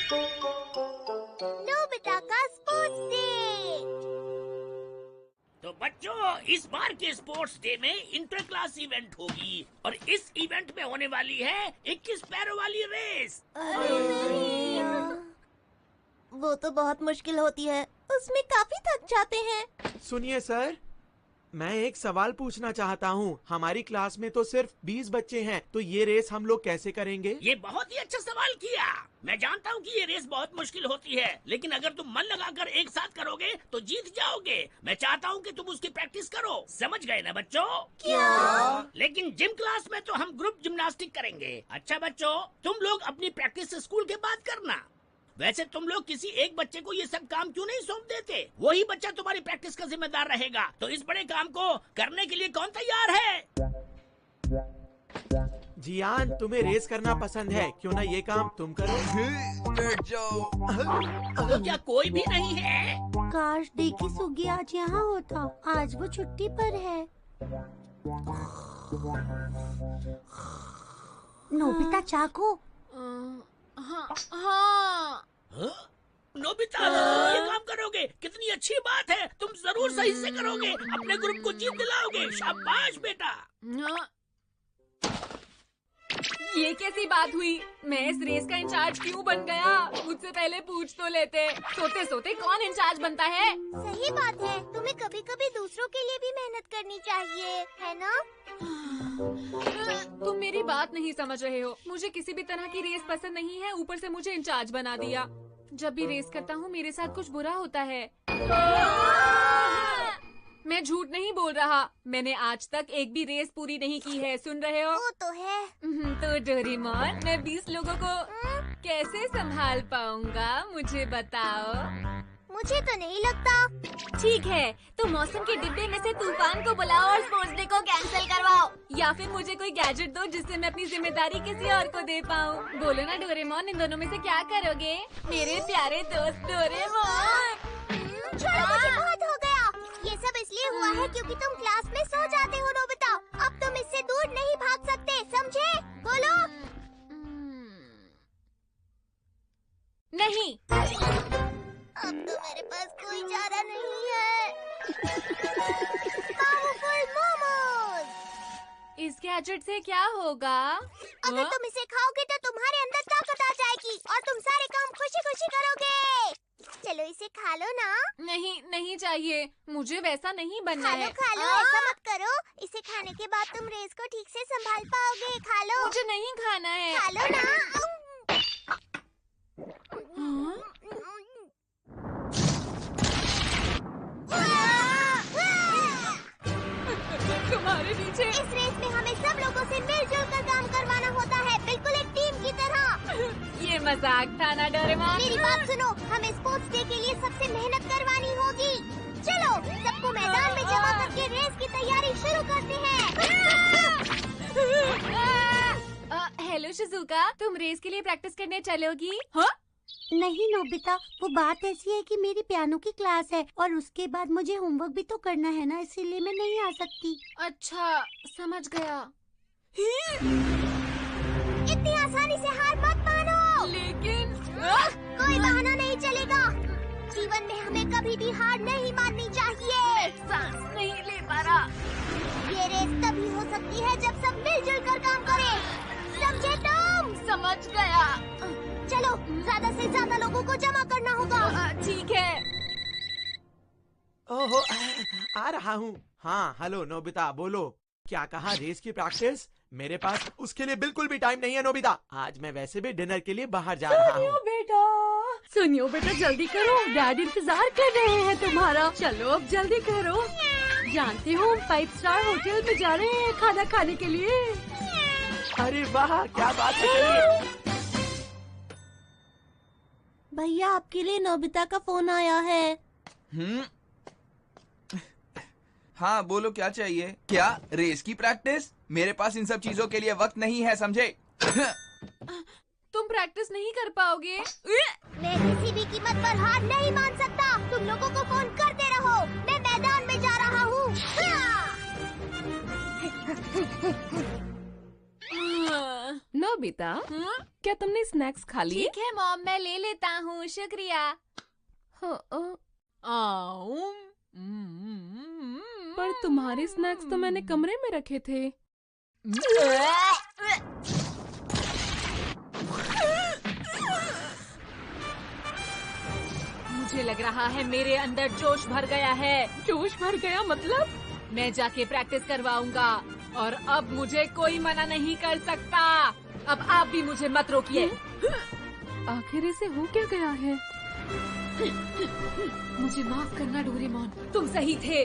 Nobita का sports day. तो बच्चों, इस बार के स्पोर्ट्स डे में इंटर क्लास इवेंट होगी और इस इवेंट में होने वाली है 21 पैरों वाली रेस। वो तो बहुत मुश्किल होती है, उसमें काफी थक जाते हैं। सुनिए सर, मैं एक सवाल पूछना चाहता हूँ। हमारी क्लास में तो सिर्फ 20 बच्चे हैं, तो ये रेस हम लोग कैसे करेंगे? ये बहुत ही अच्छा सवाल किया। मैं जानता हूँ कि ये रेस बहुत मुश्किल होती है, लेकिन अगर तुम मन लगाकर एक साथ करोगे तो जीत जाओगे। मैं चाहता हूँ कि तुम उसकी प्रैक्टिस करो। समझ गए ना बच्चों? क्या? लेकिन जिम क्लास में तो हम ग्रुप जिम्नास्टिक करेंगे। अच्छा बच्चों, तुम लोग अपनी प्रैक्टिस स्कूल के बाद करना। वैसे तुम लोग किसी एक बच्चे को ये सब काम क्यों नहीं सौंप देते? वही बच्चा तुम्हारी प्रैक्टिस का जिम्मेदार रहेगा। तो इस बड़े काम को करने के लिए कौन तैयार है? जियान, तुम्हें रेस करना पसंद है, क्यों ना ये काम तुम करो? बैठ जाओ। तो क्या कोई भी नहीं है? काश देखी सुगी आज यहाँ होता। आज वो छुट्टी पर है। नोबिता चाको। हाँ? नोबिता, ये काम करोगे? कितनी अच्छी बात है। तुम जरूर सही से करोगे। अपने ग्रुप को जीत दिलाओगे। शाबाश बेटा। ये कैसी बात हुई? मैं इस रेस का इंचार्ज क्यों बन गया? मुझसे पहले पूछ तो लेते। सोते सोते कौन इंचार्ज बनता है? सही बात है, तुम्हें कभी कभी दूसरों के लिए भी मेहनत करनी चाहिए, है ना? तुम मेरी बात नहीं समझ रहे हो। मुझे किसी भी तरह की रेस पसंद नहीं है, ऊपर से मुझे इंचार्ज बना दिया। जब भी रेस करता हूँ मेरे साथ कुछ बुरा होता है। मैं झूठ नहीं बोल रहा। मैंने आज तक एक भी रेस पूरी नहीं की है। सुन रहे हो? वो तो है। तो डोरेमोन, मैं 20 लोगों को कैसे संभाल पाऊंगा? मुझे बताओ। मुझे तो नहीं लगता। ठीक है, तो मौसम के डिब्बे में से तूफान को बुलाओ और स्पोर्ट्स डे को कैंसिल करवाओ। या फिर मुझे कोई गैजेट दो जिससे मैं अपनी जिम्मेदारी किसी और को दे पाऊँ। बोलो ना डोरेमोन, इन दोनों में से क्या करोगे? मेरे प्यारे दोस्त डोरेमोन। छोड़ो, मुझे बहुत हो गया। ये सब इसलिए हुआ है क्योंकि तुम क्लास में सो जाते हो नोबिता। अब तुम इससे दूर नहीं भाग सकते, समझे? बोलो। नहीं। अब तो मेरे पास कोई चारा नहीं है। पावरफुल मोमोज। इस गैजेट से क्या होगा? अगर तुम इसे खाओगे तो तुम्हारे अंदर ताकत आ जाएगी और तुम सारे काम खुशी खुशी करोगे। चलो इसे खा लो ना। नहीं, नहीं चाहिए। मुझे वैसा नहीं बनना है। खा लो, ऐसा मत करो। इसे खाने के बाद तुम रेस को ठीक से संभाल पाओगे। खा लो। मुझे नहीं खाना है। खा लो ना। तुम्हारे पीछे। इस रेस में हमें सब लोगों से मिलजुल कर काम करवाना होता है, बिल्कुल एक टीम की तरह। ये मजाक था ना डोरेमोन? मेरी बात सुनो, हमें स्पोर्ट्स डे के लिए सबसे मेहनत करवानी होगी। चलो सबको मैदान में जमा करके रेस की तैयारी शुरू करते हैं। हेलो शिजुका, तुम रेस के लिए प्रैक्टिस करने चलोगी? हाँ? नहीं नोबिता, वो बात ऐसी है कि मेरी पियानो की क्लास है और उसके बाद मुझे होमवर्क भी तो करना है ना, इसीलिए मैं नहीं आ सकती। अच्छा, समझ गया। इतनी आसानी से हार मत मानो। लेकिन कोई बहाना नहीं चलेगा। जीवन में हमें कभी भी हार नहीं माननी चाहिए। सांस नहीं ले पा रहा। ये रेस तभी हो सकती है जब सब मिलजुल कर काम करें, समझे तुम? समझ गया। चलो ज्यादा से ज्यादा लोगों को जमा करना होगा। ठीक है। ओहो, आ रहा हूँ। हाँ, हेलो नोबिता, बोलो। क्या कहा? रेस की प्रैक्टिस? मेरे पास उसके लिए बिल्कुल भी टाइम नहीं है नोबिता। आज मैं वैसे भी डिनर के लिए बाहर जा रहा हूँ। सुनियो बेटा, जल्दी करो, डैड इंतजार कर रहे हैं तुम्हारा। चलो अब जल्दी करो। जानते हो हम 5 स्टार होटल में जा रहे हैं खाना खाने के लिए। अरे वाह, क्या बात है। चलिए। भैया आपके लिए नोबिता का फोन आया है। हाँ बोलो, क्या चाहिए? क्या रेस की प्रैक्टिस? मेरे पास इन सब चीजों के लिए वक्त नहीं है, समझे? तुम प्रैक्टिस नहीं कर पाओगे। मैं किसी भी कीमत पर हार नहीं मान सकता। तुम लोगों को फोन करते रहो, मैं मैदान में जा रहा हूँ। नो नोबिता, क्या तुमने स्नैक्स खा लिए? ठीक है मॉम, मैं ले लेता हूँ, शुक्रिया। हाँ, आऊं। पर तुम्हारे स्नैक्स तो मैंने कमरे में रखे थे। मुझे लग रहा है मेरे अंदर जोश भर गया है। जोश भर गया मतलब? मैं जाके प्रैक्टिस करवाऊंगा और अब मुझे कोई मना नहीं कर सकता। अब आप भी मुझे मत रोकिए। आखिर इसे हो क्या गया है? मुझे माफ करना डोरेमोन, तुम सही थे।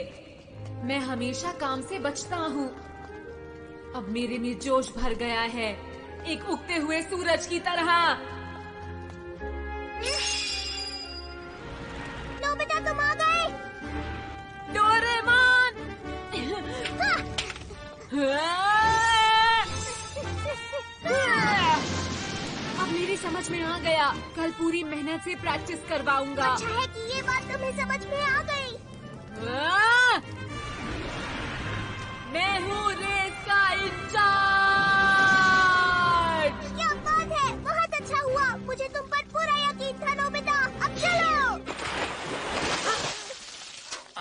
मैं हमेशा काम से बचता हूँ। अब मेरे में जोश भर गया है, एक उगते हुए सूरज की तरह। नोबिता तुम आ गए। डोरेमोन! अब मेरी समझ में आ गया, कल पूरी मेहनत से प्रैक्टिस करवाऊंगा। अच्छा है कि ये बात तुम्हें समझ में आ गई। मैं हूँ रेस का इंचार्ज। क्या बात है, बहुत अच्छा हुआ। मुझे तुम पर पूरा यकीन था नोबिता। अब चलो।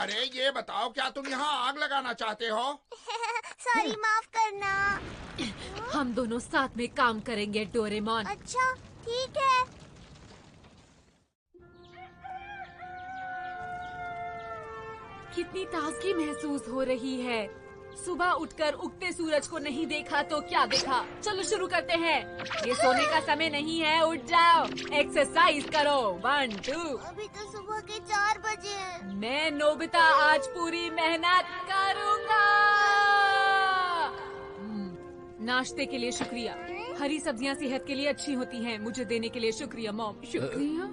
अरे ये बताओ, क्या तुम यहाँ आग लगाना चाहते हो? सॉरी, माफ करना। हम दोनों साथ में काम करेंगे डोरेमोन। अच्छा ठीक है। कितनी ताजगी महसूस हो रही है। सुबह उठकर उगते सूरज को नहीं देखा तो क्या देखा। चलो शुरू करते हैं। ये सोने का समय नहीं है, उठ जाओ, एक्सरसाइज करो। 1 2। अभी तो सुबह के 4 बजे हैं। मैं नोबिता आज पूरी मेहनत करूंगा। नाश्ते के लिए शुक्रिया। हरी सब्जियां सेहत के लिए अच्छी होती हैं। मुझे देने के लिए शुक्रिया मॉम। शुक्रिया।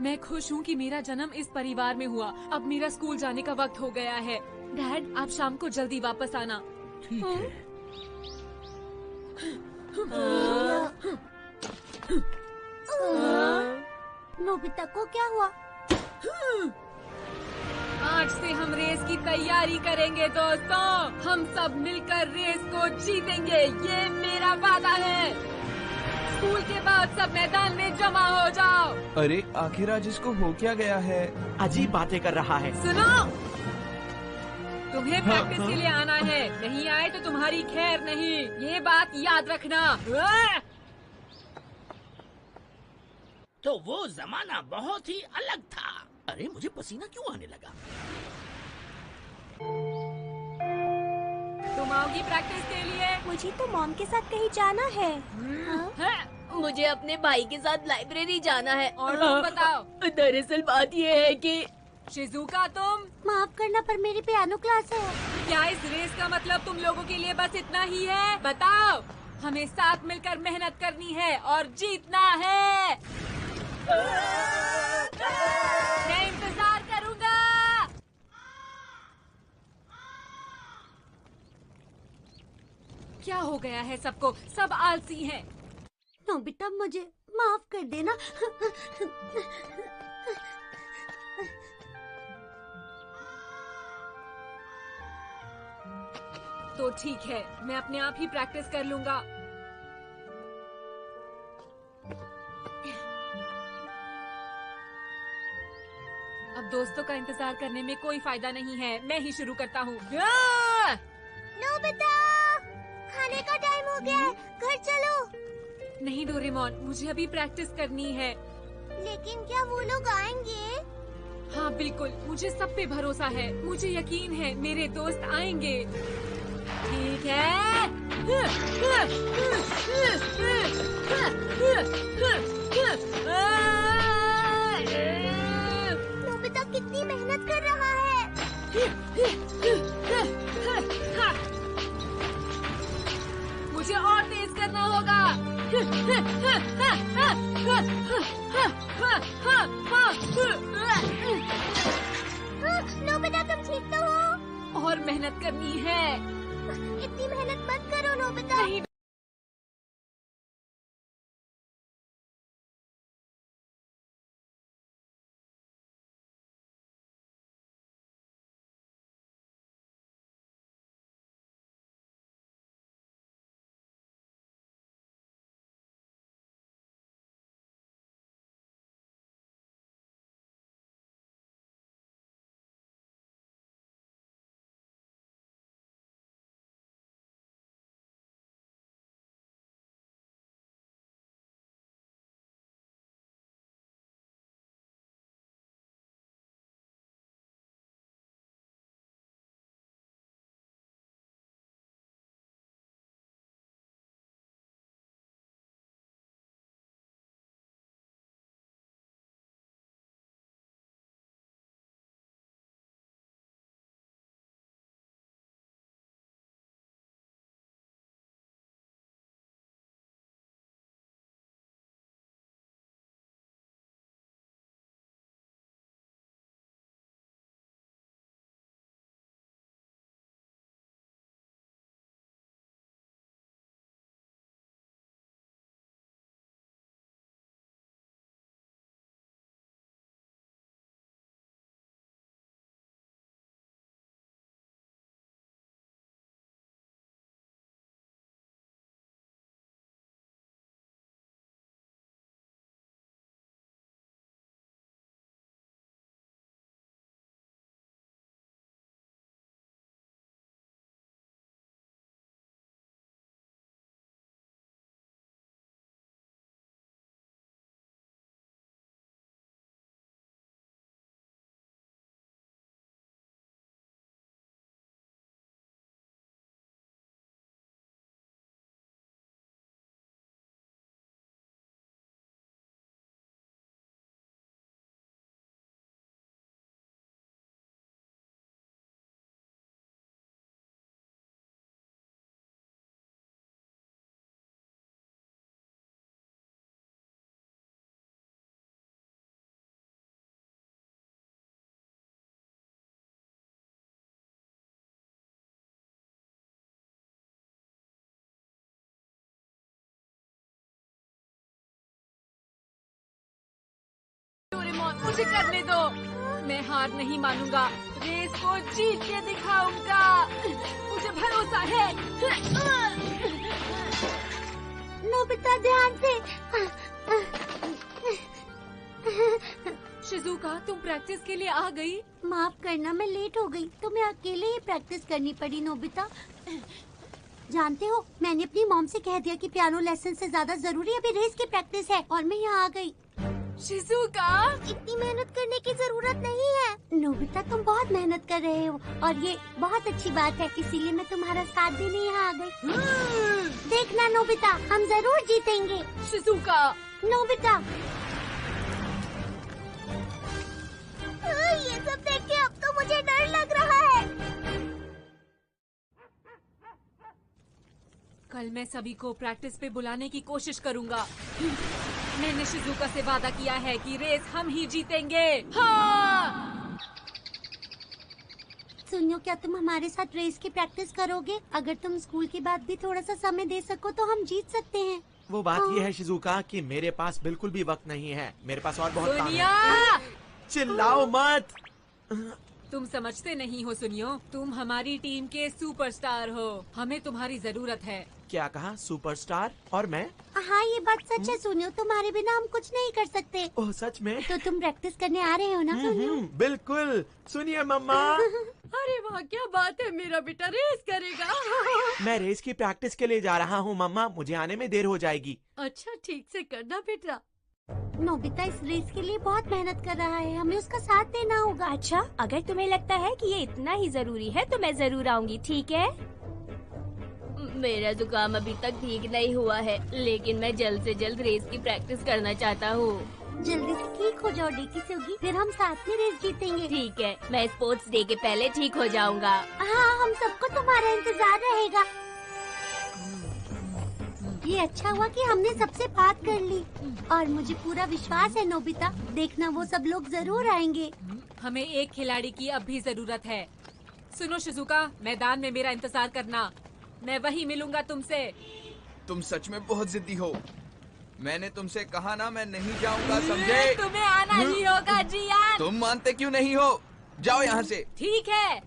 मैं खुश हूँ कि मेरा जन्म इस परिवार में हुआ। अब मेरा स्कूल जाने का वक्त हो गया है। डैड, आप शाम को जल्दी वापस आना। ठीक है। नोबिता को क्या हुआ? आज से हम रेस की तैयारी करेंगे दोस्तों। हम सब मिलकर रेस को जीतेंगे, ये मेरा वादा है। स्कूल के बाद सब मैदान में जमा हो जाओ। अरे आखिर आज इसको हो क्या गया है? अजीब बातें कर रहा है। सुनो, तुम्हें प्रैक्टिस के लिए आना है। नहीं आए तो तुम्हारी खैर नहीं, ये बात याद रखना। तो वो जमाना बहुत ही अलग था। अरे मुझे पसीना क्यों आने लगा? तुम आओगी प्रैक्टिस के लिए? मुझे तो मॉम के साथ कहीं जाना है। मुझे अपने भाई के साथ लाइब्रेरी जाना है। और तुम बताओ? दरअसल बात ये है कि शिजुका, तुम? माफ करना पर मेरी पियानो क्लास है। क्या इस रेस का मतलब तुम लोगों के लिए बस इतना ही है? बताओ। हमें साथ मिलकर मेहनत करनी है और जीतना है। मैं इंतजार करूंगा। क्या हो गया है सबको? सब आलसी हैं। नोबिता मुझे माफ कर देना। तो ठीक है, मैं अपने आप ही प्रैक्टिस कर लूंगा। अब दोस्तों का इंतजार करने में कोई फायदा नहीं है। मैं ही शुरू करता हूँ। नोबिता, खाने का टाइम हो गया है, घर चलो। नहीं डोरेमोन, मुझे अभी प्रैक्टिस करनी है। लेकिन क्या वो लोग आएंगे? हाँ बिल्कुल, मुझे सब पे भरोसा है। मुझे यकीन है मेरे दोस्त आएंगे। ठीक है। नोबिता कितनी मेहनत कर रहा है। मुझे और तेज करना होगा। नोबिता तुम ठीक तो हो? और मेहनत करनी है। इतनी मेहनत मत करो नोबिता। नहीं मुझे करने दो। मैं हार नहीं मानूंगा, रेस को जीत के दिखाऊंगा। मुझे भरोसा है। नोबिता ध्यान से। शिजुका, तुम प्रैक्टिस के लिए आ गई? माफ करना, मैं लेट हो गई, तो मैं अकेले ही प्रैक्टिस करनी पड़ी। नोबिता, जानते हो, मैंने अपनी मॉम से कह दिया कि पियानो लेसन से ज्यादा जरूरी अभी रेस की प्रैक्टिस है, और मैं यहाँ आ गई। शिजुका, इतनी मेहनत करने की जरूरत नहीं है। नोबिता, तुम बहुत मेहनत कर रहे हो और ये बहुत अच्छी बात है, इसीलिए मैं तुम्हारा साथ देने यहाँ आ गई। देखना नोबिता, हम जरूर जीतेंगे। शिजुका, नोबिता, ये सब देख के अब तो मुझे डर लग रहा है। कल मैं सभी को प्रैक्टिस पे बुलाने की कोशिश करूंगा। मैंने शिजुका से वादा किया है कि रेस हम ही जीतेंगे। हाँ! सुनियो, क्या तुम हमारे साथ रेस की प्रैक्टिस करोगे? अगर तुम स्कूल के बाद भी थोड़ा सा समय दे सको तो हम जीत सकते हैं। वो बात ये है शिजुका कि मेरे पास बिल्कुल भी वक्त नहीं है, मेरे पास और बहुत काम सोनिया! है। चिल्लाओ मत। तुम समझते नहीं हो सुनियो, तुम हमारी टीम के सुपरस्टार हो, हमें तुम्हारी जरूरत है। क्या कहा? सुपरस्टार? और मैं? हाँ, ये बात सच है सुनियो, तुम्हारे बिना हम कुछ नहीं कर सकते। ओह, सच में? तो तुम प्रैक्टिस करने आ रहे हो ना सुनियो? बिल्कुल। सुनिए मम्मा। अरे वाह, क्या बात है, मेरा बेटा रेस करेगा। मैं रेस की प्रैक्टिस के लिए जा रहा हूँ मम्मा, मुझे आने में देर हो जाएगी। अच्छा, ठीक से करना बेटा। नोबिता इस रेस के लिए बहुत मेहनत कर रहा है, हमें उसका साथ देना होगा। अच्छा, अगर तुम्हें लगता है कि ये इतना ही जरूरी है तो मैं जरूर आऊंगी, ठीक है? मेरा जुकाम अभी तक ठीक नहीं हुआ है, लेकिन मैं जल्द से जल्द रेस की प्रैक्टिस करना चाहता हूँ। जल्दी से ठीक हो जाओ डेकी से होगी, फिर हम साथ में रेस जीतेंगे। ठीक है, मैं स्पोर्ट्स डे के पहले ठीक हो जाऊंगा। हाँ, हम सबको तुम्हारा इंतजार रहेगा। ये अच्छा हुआ कि हमने सबसे बात कर ली, और मुझे पूरा विश्वास है नोबिता, देखना वो सब लोग जरूर आएंगे। हमें एक खिलाड़ी की अब भी जरूरत है। सुनो शिजुका, मैदान में मेरा इंतजार करना, मैं वही मिलूंगा तुमसे। तुम सच में बहुत जिद्दी हो। मैंने तुमसे कहा ना, मैं नहीं जाऊंगा, समझे? तुम्हें आना ही होगा जियान। तुम मानते क्यों नहीं हो? जाओ यहाँ से। ठीक है।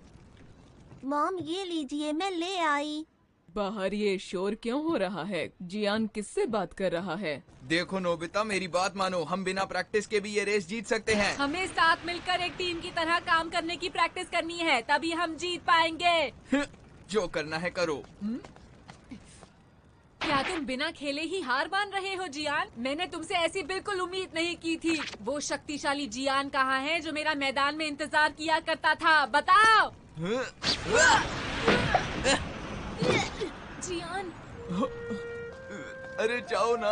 मॉम, ये लीजिए, मैं ले आई। बाहर ये शोर क्यों हो रहा है? जियान किससे बात कर रहा है? देखो नोबिता, मेरी बात मानो, हम बिना प्रैक्टिस के भी ये रेस जीत सकते हैं। हमें साथ मिलकर एक टीम की तरह काम करने की प्रैक्टिस करनी है, तभी हम जीत पाएंगे। जो करना है करो। क्या तुम बिना खेले ही हार मान रहे हो जियान? मैंने तुमसे ऐसी बिल्कुल उम्मीद नहीं की थी। वो शक्तिशाली जियान कहाँ है जो मेरा मैदान में इंतजार किया करता था? बताओ। जियान, अरे जाओ ना।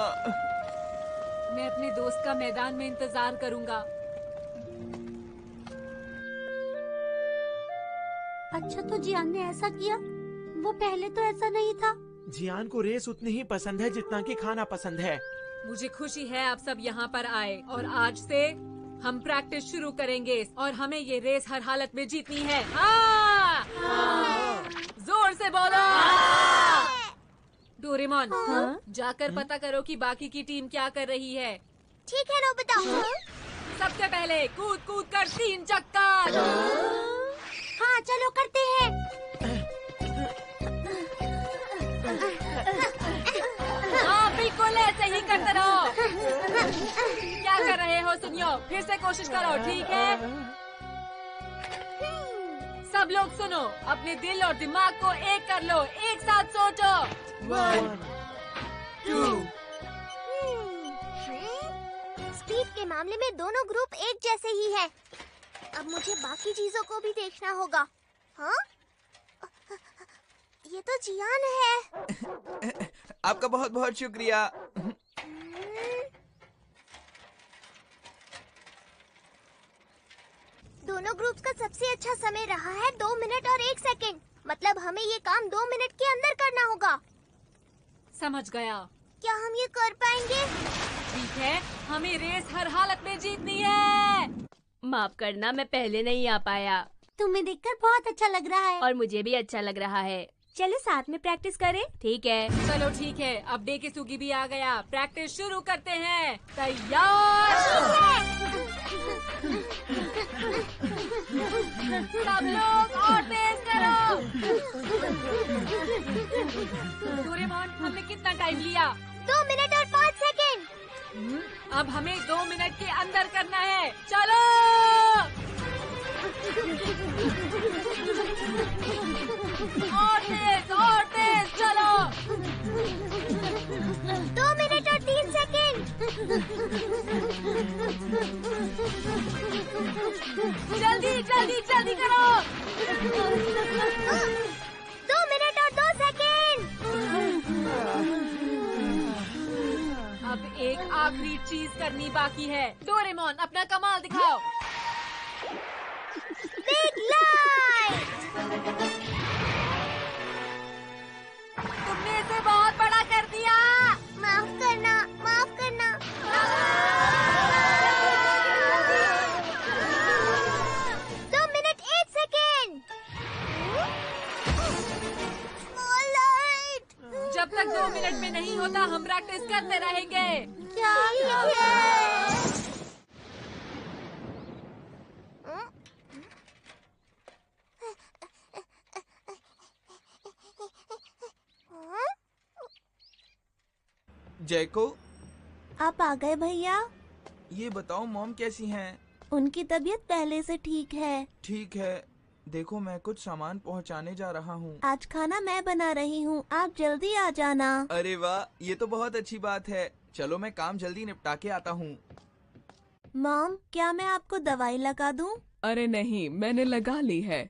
मैं अपने दोस्त का मैदान में इंतजार करूंगा। अच्छा, तो जियान ने ऐसा किया? वो पहले तो ऐसा नहीं था। जियान को रेस उतनी ही पसंद है जितना कि खाना पसंद है। मुझे खुशी है आप सब यहाँ पर आए, और आज से हम प्रैक्टिस शुरू करेंगे और हमें ये रेस हर हालत में जीतनी है। हाँ! जोर से बोलो। डोरेमोन, जाकर पता करो कि बाकी की टीम क्या कर रही है। ठीक है नोबिता। सबसे पहले कूद कूद कर 3 चक्कर। हाँ, चलो करते हैं। हाँ, बिल्कुल ऐसे ही करते रहो। क्या कर रहे हो सुनियो? फिर से कोशिश करो, ठीक है? सब लोग सुनो, अपने दिल और दिमाग को एक कर लो, एक साथ सोचो। 1, 2। स्पीड के मामले में दोनों ग्रुप एक जैसे ही है। अब मुझे बाकी चीजों को भी देखना होगा। हाँ? ये तो जियान है। आपका बहुत बहुत शुक्रिया। दोनों ग्रुप्स का सबसे अच्छा समय रहा है 2 मिनट और 1 सेकंड। मतलब हमें ये काम 2 मिनट के अंदर करना होगा। समझ गया। क्या हम ये कर पाएंगे? ठीक है, हमें रेस हर हालत में जीतनी है। माफ करना, मैं पहले नहीं आ पाया। तुम्हें देखकर बहुत अच्छा लग रहा है। और मुझे भी अच्छा लग रहा है। चलो साथ में प्रैक्टिस करें। ठीक है। चलो ठीक है, अब डे के सुगी भी आ गया। प्रैक्टिस शुरू करते हैं। तैयार? सब लोग और तेज करो। डोरेमोन, हमने कितना टाइम लिया? 2 मिनट और 5 सेकेंड। अब हमें 2 मिनट के अंदर करना है। चलो। और तेज चलो। 2 मिनट और 3 सेकेंड। जल्दी जल्दी जल्दी करो। 2 मिनट और 2 सेकेंड। अब एक आखिरी चीज करनी बाकी है। डोरेमोन, अपना कमाल दिखाओ। Big light. तुमने इसे बहुत बड़ा कर दिया। माफ करना, माफ करना। 2 मिनट 8 सेकेंड। लाइट। जब तक 2 मिनट में नहीं होता हम प्रैक्टिस करते रहेंगे। क्या है? जैको, आप आ गए भैया। ये बताओ मॉम कैसी हैं? उनकी तबीयत पहले से ठीक है। ठीक है, देखो मैं कुछ सामान पहुंचाने जा रहा हूँ। आज खाना मैं बना रही हूँ, आप जल्दी आ जाना। अरे वाह, ये तो बहुत अच्छी बात है। चलो मैं काम जल्दी निपटा के आता हूँ। मॉम, क्या मैं आपको दवाई लगा दूँ? अरे नहीं, मैंने लगा ली है।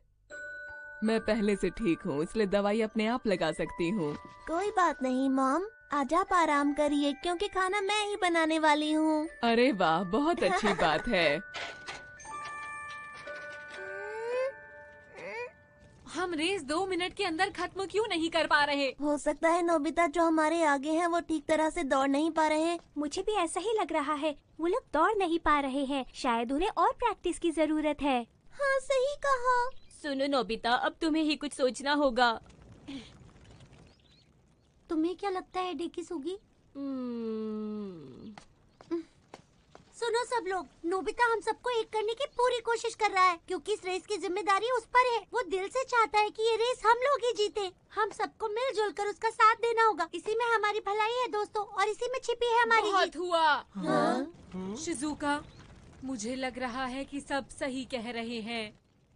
मैं पहले से ठीक हूँ, इसलिए दवाई अपने आप लगा सकती हूँ। कोई बात नहीं मॉम, आज आप आराम करिए क्योंकि खाना मैं ही बनाने वाली हूँ। अरे वाह, बहुत अच्छी बात है। हम रेस 2 मिनट के अंदर खत्म क्यों नहीं कर पा रहे? हो सकता है नोबिता जो हमारे आगे हैं वो ठीक तरह से दौड़ नहीं पा रहे। मुझे भी ऐसा ही लग रहा है, वो लोग दौड़ नहीं पा रहे हैं। शायद उन्हें और प्रैक्टिस की जरूरत है। हाँ सही कहा। सुनो नोबिता, अब तुम्हें ही कुछ सोचना होगा। तुम्हें क्या लगता है डेकी सुगी? सुनो सब लोग, नोबिता हम सबको एक करने की पूरी कोशिश कर रहा है क्योंकि इस रेस की जिम्मेदारी उस पर है। वो दिल से चाहता है कि ये रेस हम लोग ही जीते। हम सबको मिलजुल कर उसका साथ देना होगा। इसी में हमारी भलाई है दोस्तों, और इसी में छिपी है हमारी बहुत जीत। हुआ। शिजुका, मुझे लग रहा है कि सब सही कह रहे हैं।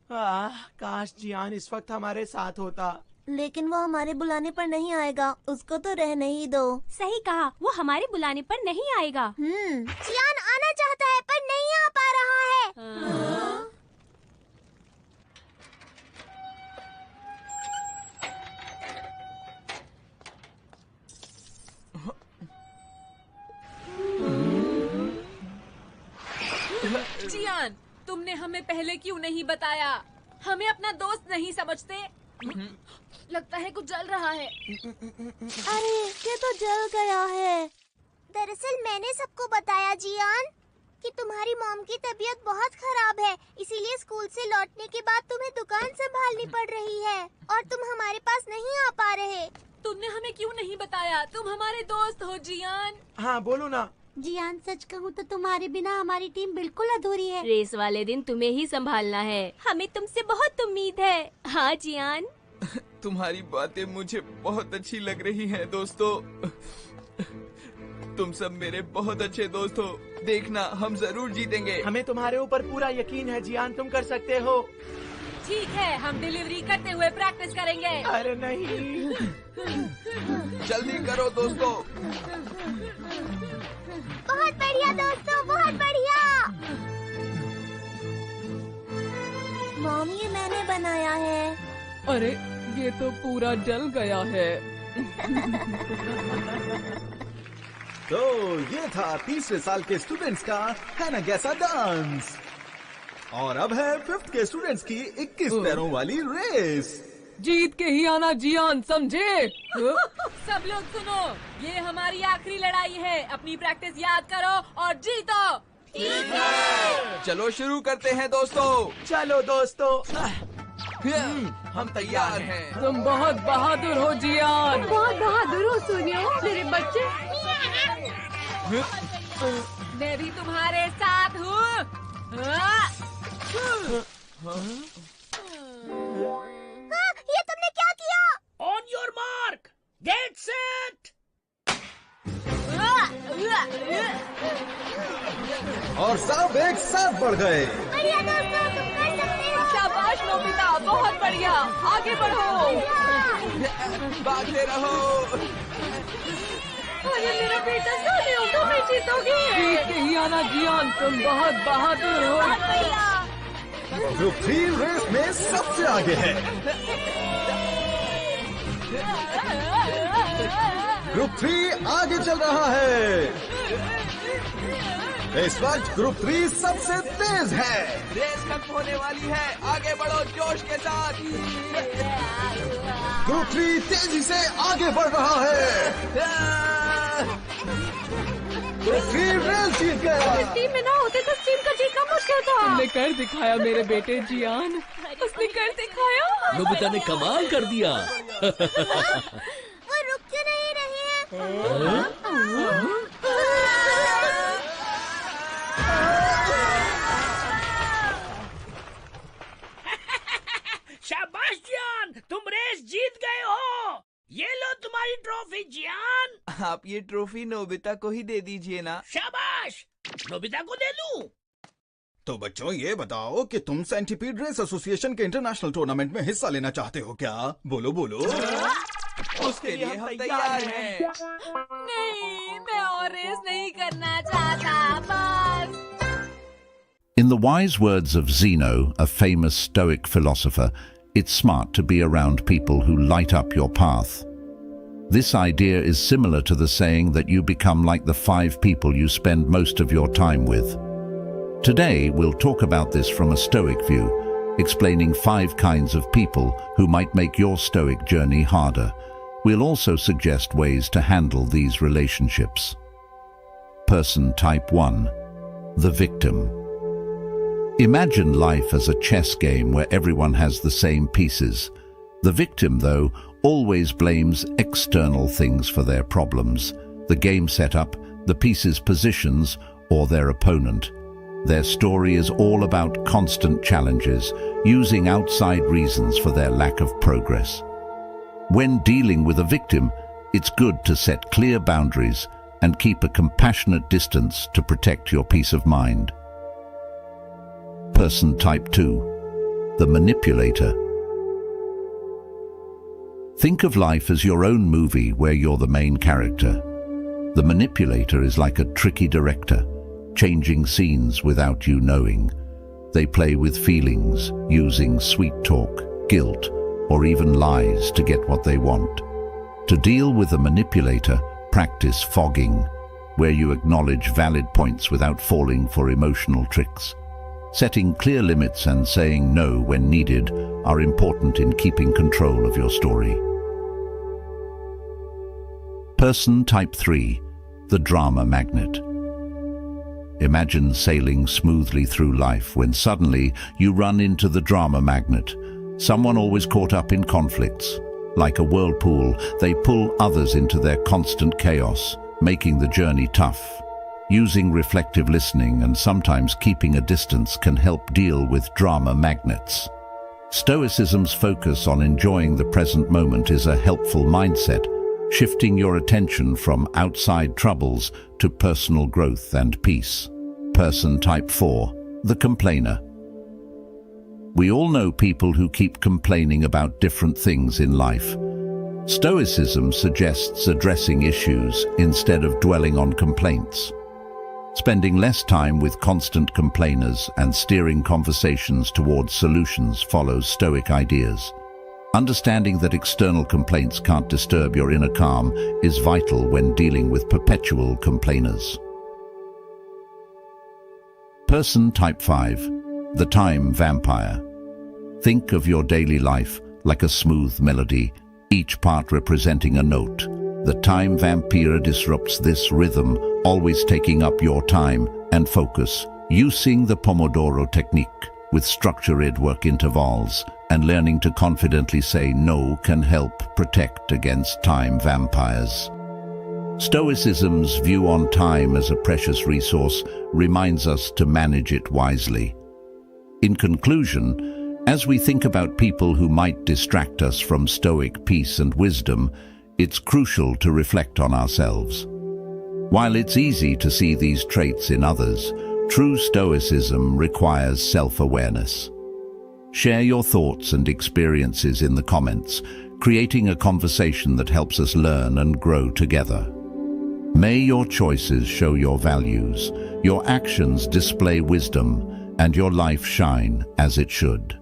काश जियान इस वक्त हमारे साथ होता। लेकिन वो हमारे बुलाने पर नहीं आएगा, उसको तो रहने ही दो। सही कहा, वो हमारे बुलाने पर नहीं आएगा। जियान आना चाहता है पर नहीं आ पा रहा है। जियान, तुमने हमें पहले क्यों नहीं बताया? हमें अपना दोस्त नहीं समझते? लगता है कुछ जल रहा है। अरे ये तो जल गया है। दरअसल मैंने सबको बताया जियान कि तुम्हारी मॉम की तबीयत बहुत खराब है, इसीलिए स्कूल से लौटने के बाद तुम्हें दुकान संभालनी पड़ रही है और तुम हमारे पास नहीं आ पा रहे। तुमने हमें क्यों नहीं बताया? तुम हमारे दोस्त हो जियान। हाँ बोलो ना। जियान सच कहूँ तो तुम्हारे बिना हमारी टीम बिल्कुल अधूरी है। रेस वाले दिन तुम्हें ही संभालना है। हमें तुमसे बहुत उम्मीद है। हाँ जियान। तुम्हारी बातें मुझे बहुत अच्छी लग रही हैं दोस्तों। तुम सब मेरे बहुत अच्छे दोस्त हो। देखना, हम जरूर जीतेंगे। हमें तुम्हारे ऊपर पूरा यकीन है जियान, तुम कर सकते हो। ठीक है, हम डिलीवरी करते हुए प्रैक्टिस करेंगे। अरे नहीं। जल्दी करो दोस्तों। बहुत बढ़िया दोस्तों, बहुत बढ़िया। मॉम, ये मैंने बनाया है। अरे ये तो पूरा जल गया है। तो ये था तीसरे साल के स्टूडेंट्स का हैनागैसा डांस। और अब है 5th के स्टूडेंट्स की 21 पैरों वाली रेस। जीत के ही आना जियान, समझे? सब लोग सुनो, ये हमारी आखिरी लड़ाई है। अपनी प्रैक्टिस याद करो और जीतो। चलो शुरू करते हैं दोस्तों। चलो दोस्तों। हम तैयार हैं। तुम बहुत बहादुर हो जियान। बहुत बहादुर हो सुनियो मेरे बच्चे। मैं भी तुम्हारे साथ हूँ। ये तुमने क्या किया? On your mark, get set. और सब एक साथ बढ़ गए। बढ़िया दोस्तों, तुम कर सकते हो। शाबाश नोबिता, बहुत बढ़िया, आगे बढ़ो। भागते रहो। अरे मेरा बेटा सोने हो तो मैं जीतोगी। जीत के ही आना जियान, तुम बहुत बहादुर हो। ग्रुप 3 रेस में सबसे आगे है। ग्रुप 3 आगे चल रहा है। इस वक्त ग्रुप 3 सबसे तेज है। रेस खत्म होने वाली है, आगे बढ़ो जोश के साथ। ग्रुप 3 तेजी से आगे बढ़ रहा है। ग्रुप 3 रेस जीत गया। टीम में ना होते तो टीम का जीतना मुश्किल था। तुमने कर दिखाया मेरे बेटे जियान, उसने कर दिखाया। नोबिता ने कमाल कर दिया। वो रुक क्यों नहीं रहे हैं? शाबाश जियान, तुम रेस जीत गए हो। ये लो तुम्हारी ट्रॉफी जियान। आप ये ट्रॉफी नोबिता को ही दे दीजिए ना। शाबाश, नोबिता को दे दूं? तो बच्चों ये बताओ कि तुम सेंटीपीड रेस एसोसिएशन के इंटरनेशनल टूर्नामेंट में हिस्सा लेना चाहते हो क्या? बोलो बोलो। उसके लिए हम तैयार हैं। नहीं, मैं और रेस नहीं करना चाहता बस। In the wise words of Zeno, a famous Stoic philosopher, it's smart to be around people who light up your path. This idea is similar to the saying that you become like the 5 people you spend most of your time with. Today, we'll talk about this from a Stoic view, explaining 5 kinds of people who might make your Stoic journey harder. We'll also suggest ways to handle these relationships. Person type 1. The victim. Imagine life as a chess game where everyone has the same pieces. The victim, though, always blames external things for their problems: the game setup, the pieces' positions, or their opponent. Their story is all about constant challenges, using outside reasons for their lack of progress. When dealing with a victim, it's good to set clear boundaries and keep a compassionate distance to protect your peace of mind. Person type 2. The manipulator. Think of life as your own movie where you're the main character. The manipulator is like a tricky director, changing scenes without you knowing. They play with feelings, using sweet talk, guilt, or even lies to get what they want. To deal with a manipulator, practice fogging, where you acknowledge valid points without falling for emotional tricks. Setting clear limits and saying no when needed are important in keeping control of your story. Person type 3. The drama magnet. Imagine sailing smoothly through life when suddenly you run into the drama magnet. Someone always caught up in conflicts. Like a whirlpool, they pull others into their constant chaos, making the journey tough. Using reflective listening and sometimes keeping a distance can help deal with drama magnets. Stoicism's focus on enjoying the present moment is a helpful mindset, shifting your attention from outside troubles to personal growth and peace. Person type 4. The complainer. We all know people who keep complaining about different things in life. Stoicism suggests addressing issues instead of dwelling on complaints. Spending less time with constant complainers and steering conversations towards solutions follows Stoic ideas. Understanding that external complaints can't disturb your inner calm is vital when dealing with perpetual complainers. Person type 5. The time vampire. Think of your daily life like a smooth melody, each part representing a note. The time vampire disrupts this rhythm, always taking up your time and focus. Using the Pomodoro technique, with structured work intervals, and learning to confidently say no can help protect against time vampires. Stoicism's view on time as a precious resource reminds us to manage it wisely. In conclusion, as we think about people who might distract us from Stoic peace and wisdom, it's crucial to reflect on ourselves. While it's easy to see these traits in others, true Stoicism requires self-awareness. Share your thoughts and experiences in the comments, creating a conversation that helps us learn and grow together. May your choices show your values, your actions display wisdom, and your life shine as it should.